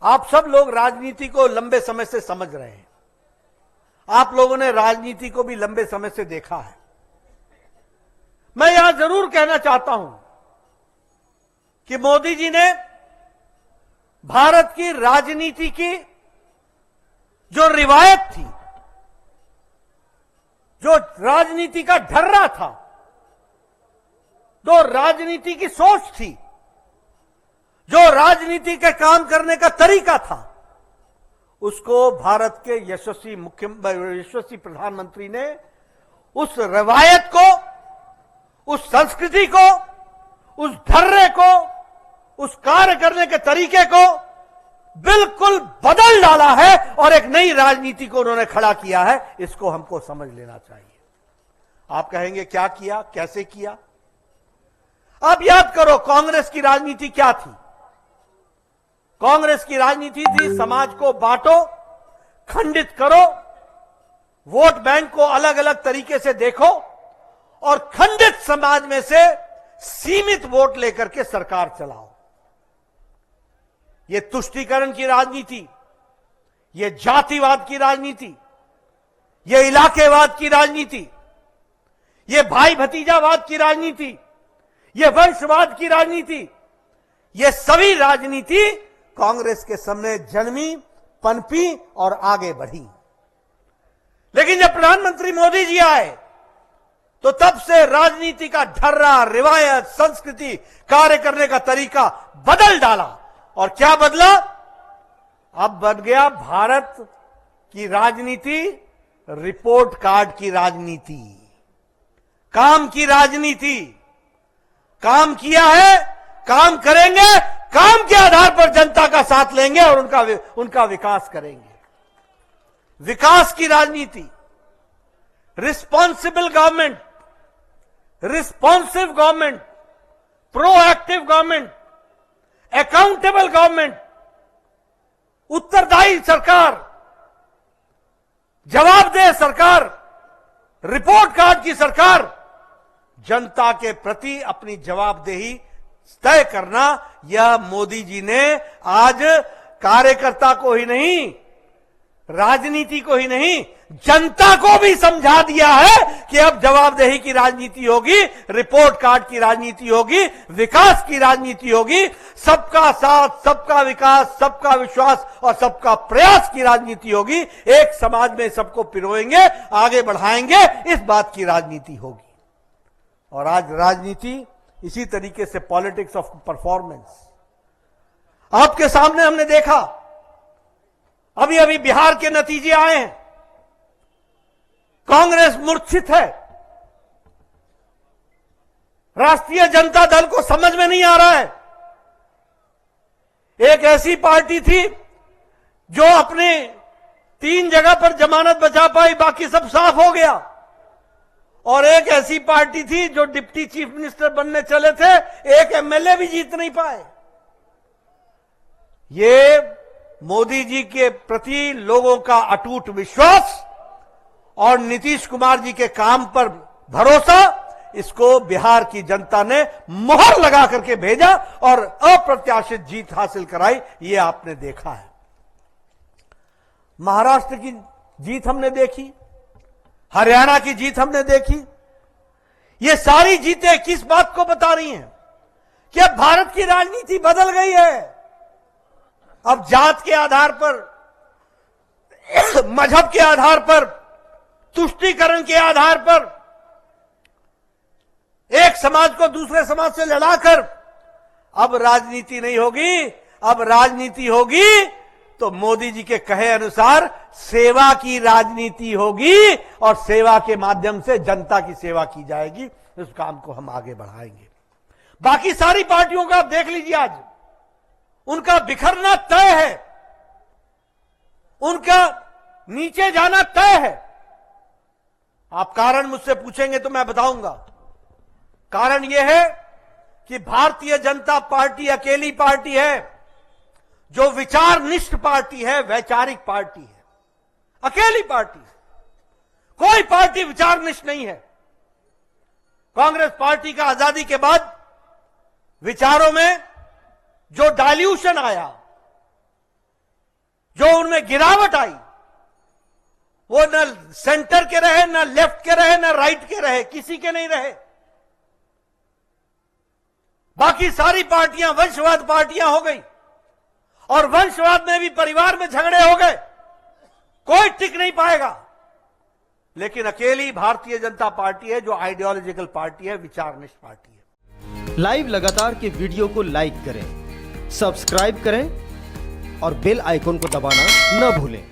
आप सब लोग राजनीति को लंबे समय से समझ रहे हैं। आप लोगों ने राजनीति को भी लंबे समय से देखा है। मैं यहां जरूर कहना चाहता हूं कि मोदी जी ने भारत की राजनीति की जो रिवायत थी, जो राजनीति का ढर्रा था, जो राजनीति की सोच थी, जो राजनीति के काम करने का तरीका था, उसको भारत के यशस्वी प्रधानमंत्री ने उस रवायत को, उस संस्कृति को, उस ढर्रे को, उस कार्य करने के तरीके को बिल्कुल बदल डाला है और एक नई राजनीति को उन्होंने खड़ा किया है। इसको हमको समझ लेना चाहिए। आप कहेंगे क्या किया, कैसे किया? आप याद करो कांग्रेस की राजनीति क्या थी। कांग्रेस की राजनीति थी समाज को बांटो, खंडित करो, वोट बैंक को अलग अलग तरीके से देखो और खंडित समाज में से सीमित वोट लेकर के सरकार चलाओ। यह तुष्टीकरण की राजनीति, यह जातिवाद की राजनीति, यह इलाकेवाद की राजनीति, यह भाई भतीजावाद की राजनीति, यह वंशवाद की राजनीति, यह सभी राजनीति कांग्रेस के सामने जन्मी, पनपी और आगे बढ़ी। लेकिन जब प्रधानमंत्री मोदी जी आए तो तब से राजनीति का ढर्रा, रिवायत, संस्कृति, कार्य करने का तरीका बदल डाला। और क्या बदला? अब बन गया भारत की राजनीति रिपोर्ट कार्ड की राजनीति, काम की राजनीति। काम किया है, काम करेंगे, काम के आधार पर जनता का साथ लेंगे और उनका विकास करेंगे। विकास की राजनीति, responsible government, responsive government, proactive government, accountable government, उत्तरदायी सरकार, जवाबदेह सरकार, रिपोर्ट कार्ड की सरकार, जनता के प्रति अपनी जवाबदेही तय करना। यह मोदी जी ने आज कार्यकर्ता को ही नहीं, राजनीति को ही नहीं, जनता को भी समझा दिया है कि अब जवाबदेही की राजनीति होगी, रिपोर्ट कार्ड की राजनीति होगी, विकास की राजनीति होगी, सबका साथ, सबका विकास, सबका विश्वास और सबका प्रयास की राजनीति होगी। एक समाज में सबको पिरोएंगे, आगे बढ़ाएंगे, इस बात की राजनीति होगी। और आज राजनीति इसी तरीके से पॉलिटिक्स ऑफ परफॉर्मेंस आपके सामने हमने देखा। अभी अभी बिहार के नतीजे आए हैं। कांग्रेस मूर्छित है। राष्ट्रीय जनता दल को समझ में नहीं आ रहा है। एक ऐसी पार्टी थी जो अपने 3 जगह पर जमानत बचा पाई, बाकी सब साफ हो गया। और एक ऐसी पार्टी थी जो डिप्टी चीफ मिनिस्टर बनने चले थे, एक एमएलए भी जीत नहीं पाए। ये मोदी जी के प्रति लोगों का अटूट विश्वास और नीतीश कुमार जी के काम पर भरोसा, इसको बिहार की जनता ने मोहर लगा करके भेजा और अप्रत्याशित जीत हासिल कराई। ये आपने देखा है। महाराष्ट्र की जीत हमने देखी, हरियाणा की जीत हमने देखी। ये सारी जीतें किस बात को बता रही हैं? कि अब भारत की राजनीति बदल गई है। अब जात के आधार पर, मजहब के आधार पर, तुष्टीकरण के आधार पर एक समाज को दूसरे समाज से लड़ाकर अब राजनीति नहीं होगी। अब राजनीति होगी तो मोदी जी के कहे अनुसार सेवा की राजनीति होगी और सेवा के माध्यम से जनता की सेवा की जाएगी। उस काम को हम आगे बढ़ाएंगे। बाकी सारी पार्टियों का आप देख लीजिए, आज उनका बिखरना तय है, उनका नीचे जाना तय है। आप कारण मुझसे पूछेंगे तो मैं बताऊंगा। कारण यह है कि भारतीय जनता पार्टी अकेली पार्टी है जो विचारनिष्ठ पार्टी है, वैचारिक पार्टी है, अकेली पार्टी है। कोई पार्टी विचारनिष्ठ नहीं है। कांग्रेस पार्टी का आजादी के बाद विचारों में जो डाइल्यूशन आया, उसमें गिरावट आई, वो न सेंटर के रहे, न लेफ्ट के रहे, न राइट के रहे, किसी के नहीं रहे। बाकी सारी पार्टियां वंशवाद पार्टियां हो गई, और वंशवाद में भी परिवार में झगड़े हो गए, कोई टिक नहीं पाएगा। लेकिन अकेली भारतीय जनता पार्टी है जो आइडियोलॉजिकल पार्टी है, विचारनिष्ठ पार्टी है। लाइव लगातार के वीडियो को लाइक करें, सब्सक्राइब करें और बेल आइकन को दबाना न भूलें।